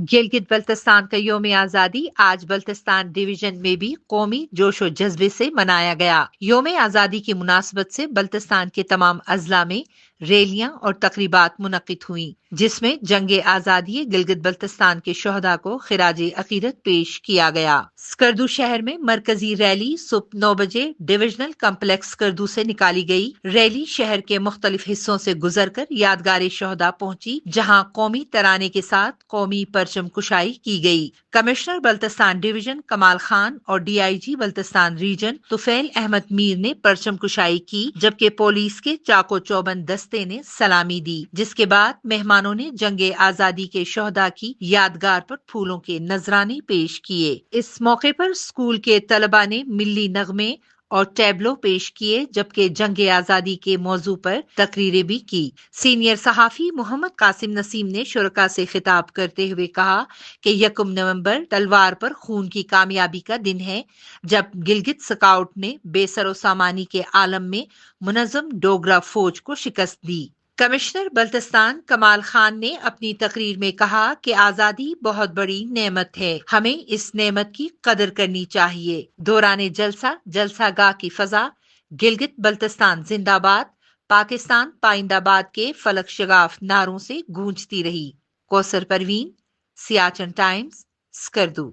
गिलगित बल्तिस्तान का योम आज़ादी आज बल्तिस्तान डिवीजन में भी कौमी जोश और जज्बे से मनाया गया। योम आज़ादी की मुनासबत से बल्तिस्तान के तमाम अजला में रैलियां और तकरीबात मुनक्किद हुई, जिसमें जंग आज़ादी गिलगित बल्तिस्तान के शहदा को खिराज अकीदत पेश किया गया। स्कर्दू शहर में मरकजी रैली सुबह 9 बजे डिविजनल कम्प्लेक्स स्कर्दू से निकाली गई। रैली शहर के मुख्तलिफ हिस्सों से गुजरकर यादगार शहदा पहुंची, जहां कौमी तराने के साथ कौमी परचम कुशाई की गई। कमिश्नर बल्तिस्तान डिवीजन कमाल खान और डीआईजी बल्तिस्तान रीजन तुफैल अहमद मीर ने परचम कुशाई की, जबकि पुलिस के चाको चौबंद दस्ते ने सलामी दी, जिसके बाद मेहमानों ने जंग आजादी के शहदा की यादगार पर फूलों के नजराने पेश किए। इस मौके पर स्कूल के तलबा ने मिल्ली नगमे और टैबलो पेश किए, जबकि जंग आजादी के मौजू पर तकरीरें भी की। सीनियर सहाफी मोहम्मद कासिम नसीम ने शुरका से खिताब करते हुए कहा कि 1 नवंबर तलवार पर खून की कामयाबी का दिन है, जब गिलगित स्काउट ने बेसरो सामानी के आलम में मुनज़्ज़म डोगरा फौज को शिकस्त दी। कमिश्नर बल्तिस्तान कमाल खान ने अपनी तकरीर में कहा कि आजादी बहुत बड़ी नेमत है, हमें इस नेमत की कदर करनी चाहिए। दौरान जलसागाह की फजा गिलगित बल्तिस्तान जिंदाबाद, पाकिस्तान पाइंदाबाद के फलक शगाफ नारों से गूंजती रही। कौसर परवीन, सियाचन टाइम्स, स्कर्दू।